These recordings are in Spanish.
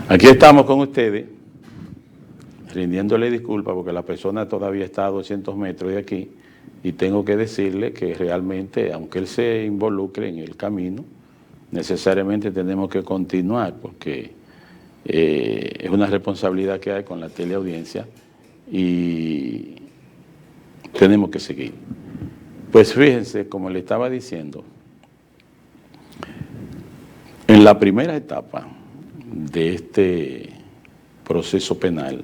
Aquí estamos con ustedes, rindiéndole disculpas porque la persona todavía está a 200 metros de aquí y tengo que decirle que realmente, aunque él se involucre en el camino, necesariamente tenemos que continuar porque es una responsabilidad que hay con la teleaudiencia y tenemos que seguir. Pues fíjense, como le estaba diciendo, en la primera etapa de este proceso penal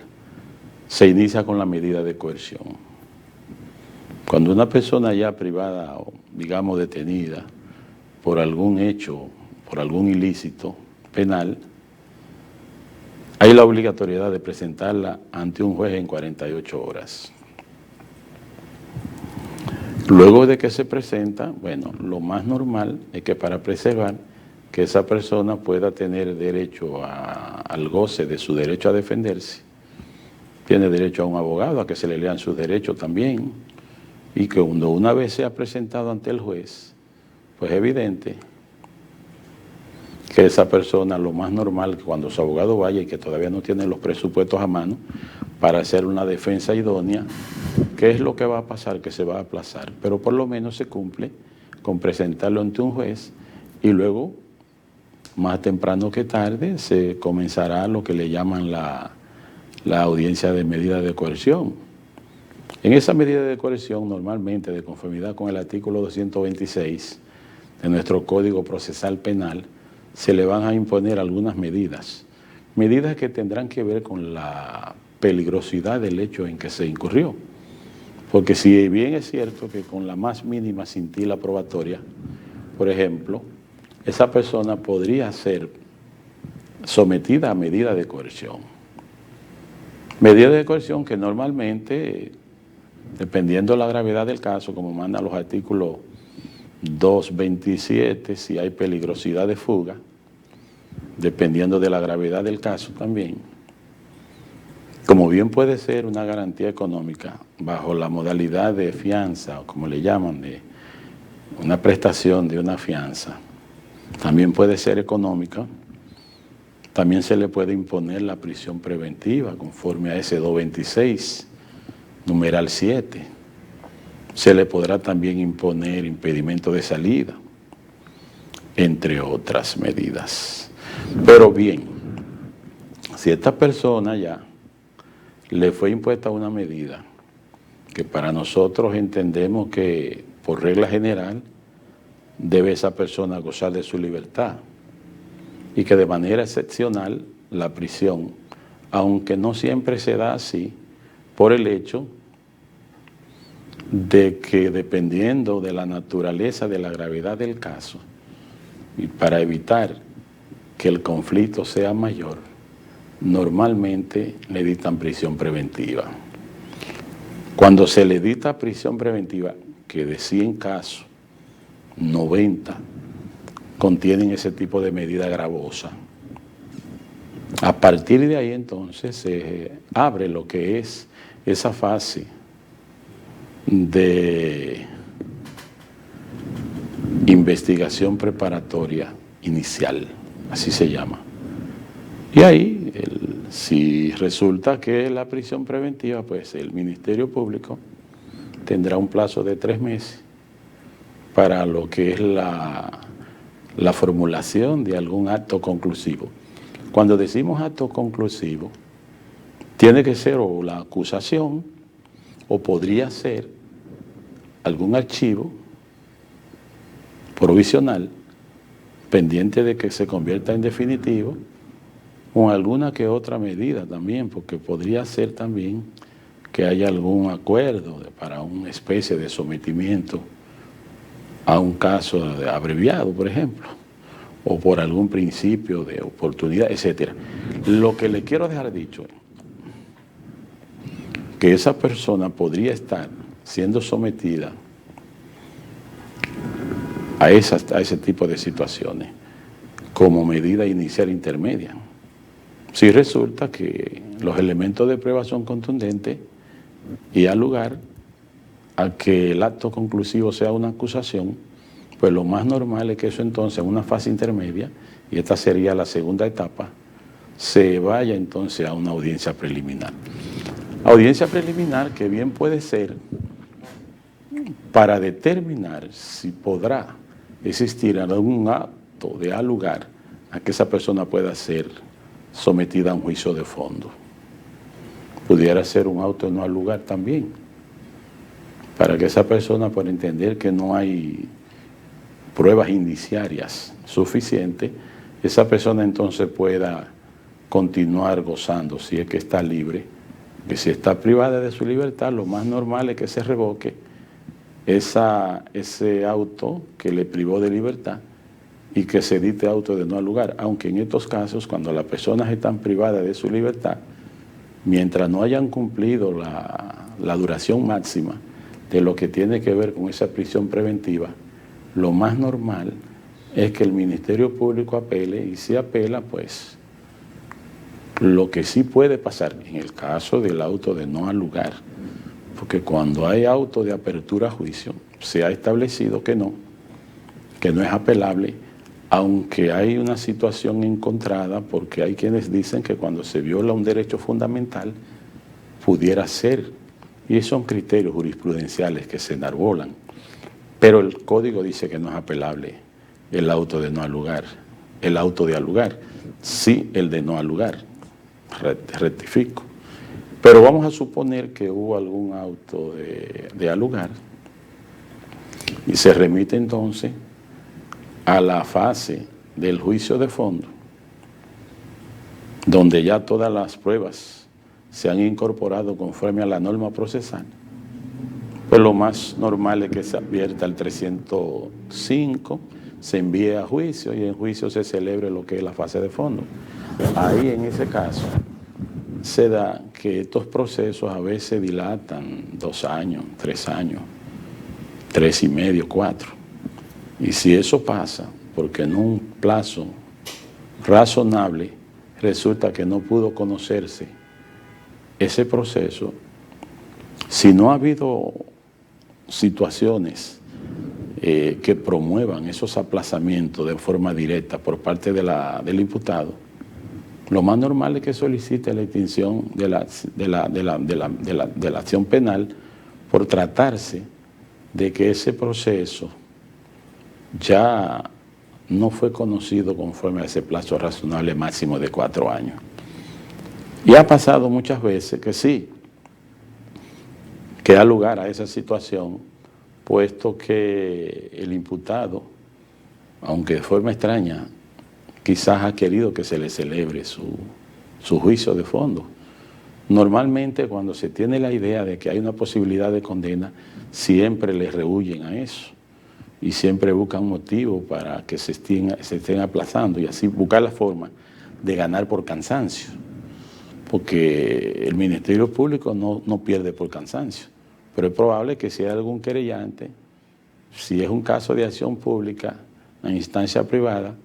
se inicia con la medida de coerción. Cuando una persona ya privada o digamos detenida por algún hecho, por algún ilícito penal, hay la obligatoriedad de presentarla ante un juez en 48 horas. Luego de que se presenta, bueno, lo más normal es que para preservar que esa persona pueda tener derecho al goce de su derecho a defenderse, tiene derecho a un abogado, a que se le lean sus derechos también, y que cuando una vez sea presentado ante el juez, pues es evidente que esa persona, lo más normal, que cuando su abogado vaya y que todavía no tiene los presupuestos a mano para hacer una defensa idónea, ¿qué es lo que va a pasar? Que se va a aplazar, pero por lo menos se cumple con presentarlo ante un juez y luego, más temprano que tarde, se comenzará lo que le llaman la audiencia de medida de coerción. En esa medida de coerción, normalmente, de conformidad con el artículo 226 de nuestro Código Procesal Penal, se le van a imponer algunas medidas que tendrán que ver con la peligrosidad del hecho en que se incurrió. Porque si bien es cierto que con la más mínima cintila probatoria, por ejemplo, esa persona podría ser sometida a medida de coerción. Medida de coerción que normalmente, dependiendo de la gravedad del caso, como mandan los artículos 227, si hay peligrosidad de fuga, dependiendo de la gravedad del caso también, como bien puede ser una garantía económica bajo la modalidad de fianza, o como le llaman, de una prestación de una fianza, también puede ser económica, también se le puede imponer la prisión preventiva conforme a ese 226, numeral 7. Se le podrá también imponer impedimento de salida, entre otras medidas. Pero bien, si a esta persona ya le fue impuesta una medida que para nosotros entendemos que por regla general debe esa persona gozar de su libertad y que de manera excepcional la prisión, aunque no siempre se da así, por el hecho de que dependiendo de la naturaleza, de la gravedad del caso, y para evitar que el conflicto sea mayor, normalmente le dictan prisión preventiva. Cuando se le dicta prisión preventiva, que de 100 casos, 90 contienen ese tipo de medida gravosa, a partir de ahí entonces se abre lo que es esa fase de investigación preparatoria inicial, así se llama. Y ahí, si resulta que es la prisión preventiva, pues el Ministerio Público tendrá un plazo de 3 meses para lo que es la formulación de algún acto conclusivo. Cuando decimos acto conclusivo, tiene que ser o la acusación o podría ser algún archivo provisional pendiente de que se convierta en definitivo o alguna que otra medida también, porque podría ser también que haya algún acuerdo para una especie de sometimiento a un caso abreviado, por ejemplo, o por algún principio de oportunidad, etc. Lo que le quiero dejar dicho es que esa persona podría estar siendo sometida a ese tipo de situaciones como medida inicial intermedia. Si resulta que los elementos de prueba son contundentes y da lugar a que el acto conclusivo sea una acusación, pues lo más normal es que eso entonces en una fase intermedia, y esta sería la segunda etapa, se vaya entonces a una audiencia preliminar. Audiencia preliminar que bien puede ser para determinar si podrá existir algún acto de alugar a que esa persona pueda ser sometida a un juicio de fondo. Pudiera ser un auto de no alugar también, para que esa persona pueda entender que no hay pruebas indiciarias suficientes, esa persona entonces pueda continuar gozando, si es que está libre, que si está privada de su libertad, lo más normal es que se revoque ese auto que le privó de libertad y que se dicte auto de no alugar, aunque en estos casos, cuando las personas están privadas de su libertad, mientras no hayan cumplido la duración máxima de lo que tiene que ver con esa prisión preventiva, lo más normal es que el Ministerio Público apele, y si apela, pues lo que sí puede pasar en el caso del auto de no alugar, porque cuando hay auto de apertura a juicio, se ha establecido que no es apelable, aunque hay una situación encontrada, porque hay quienes dicen que cuando se viola un derecho fundamental, pudiera ser, y son criterios jurisprudenciales que se enarbolan, pero el código dice que no es apelable el auto de no alugar, el auto de alugar, sí el de no alugar, rectifico. Pero vamos a suponer que hubo algún auto de alugar y se remite entonces a la fase del juicio de fondo, donde ya todas las pruebas se han incorporado conforme a la norma procesal. Pues lo más normal es que se advierta el 305, se envíe a juicio y en juicio se celebre lo que es la fase de fondo. Ahí en ese caso se da que estos procesos a veces dilatan 2 años, 3 años, 3 y medio, 4. Y si eso pasa, porque en un plazo razonable resulta que no pudo conocerse ese proceso, si no ha habido situaciones que promuevan esos aplazamientos de forma directa por parte del imputado, lo más normal es que solicite la extinción de la acción penal por tratarse de que ese proceso ya no fue conocido conforme a ese plazo razonable máximo de 4 años. Y ha pasado muchas veces que sí, que da lugar a esa situación, puesto que el imputado, aunque de forma extraña, quizás ha querido que se le celebre su juicio de fondo. Normalmente cuando se tiene la idea de que hay una posibilidad de condena, siempre le rehuyen a eso y siempre buscan motivo para que se estén aplazando y así buscar la forma de ganar por cansancio, porque el Ministerio Público no pierde por cansancio, pero es probable que si hay algún querellante, si es un caso de acción pública en instancia privada,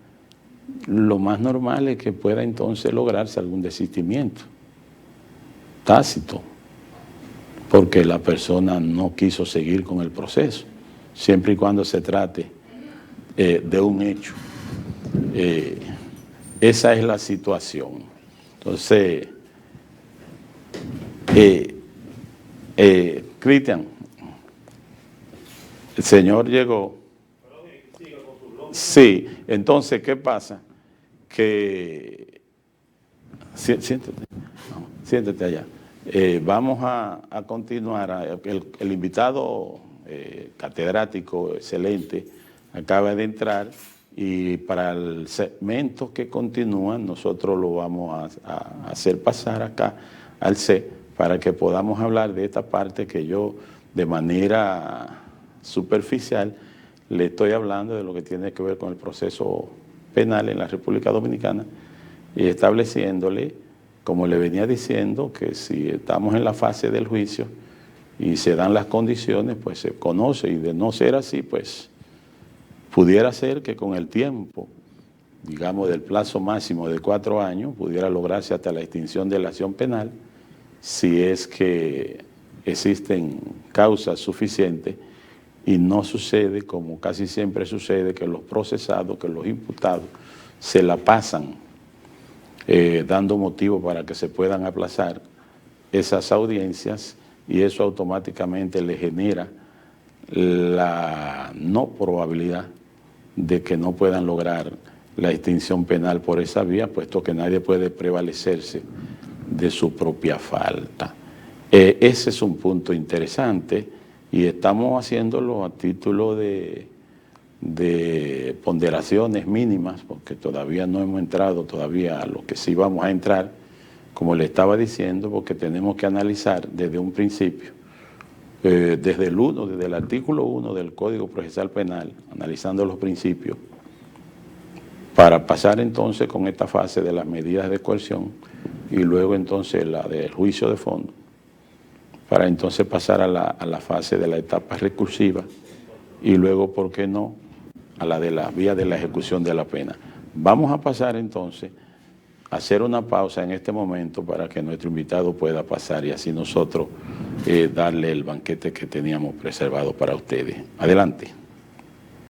lo más normal es que pueda entonces lograrse algún desistimiento tácito, porque la persona no quiso seguir con el proceso, siempre y cuando se trate de un hecho. Esa es la situación. Entonces, Cristian, el señor llegó. Sí, entonces, ¿qué pasa? Que, siéntate allá. Vamos a continuar. El invitado catedrático excelente acaba de entrar y para el segmento que continúa nosotros lo vamos a hacer pasar acá al C para que podamos hablar de esta parte que yo de manera superficial le estoy hablando de lo que tiene que ver con el proceso penal en la República Dominicana y estableciéndole, como le venía diciendo, que si estamos en la fase del juicio y se dan las condiciones, pues se conoce, y de no ser así, pues pudiera ser que con el tiempo, digamos del plazo máximo de 4 años, pudiera lograrse hasta la extinción de la acción penal, si es que existen causas suficientes y no sucede, como casi siempre sucede, que los procesados, que los imputados se la pasan dando motivo para que se puedan aplazar esas audiencias, y eso automáticamente le genera la no probabilidad de que no puedan lograr la extinción penal por esa vía, puesto que nadie puede prevalecerse de su propia falta. Ese es un punto interesante y estamos haciéndolo a título de ponderaciones mínimas, porque todavía no hemos entrado todavía a lo que sí vamos a entrar, como le estaba diciendo, porque tenemos que analizar desde un principio, desde el artículo 1 del Código Procesal Penal, analizando los principios, para pasar entonces con esta fase de las medidas de coerción y luego entonces la del juicio de fondo, para entonces pasar a la fase de la etapa recursiva y luego, ¿por qué no?, a la de la vía de la ejecución de la pena. Vamos a pasar entonces a hacer una pausa en este momento para que nuestro invitado pueda pasar y así nosotros darle el banquete que teníamos preservado para ustedes. Adelante.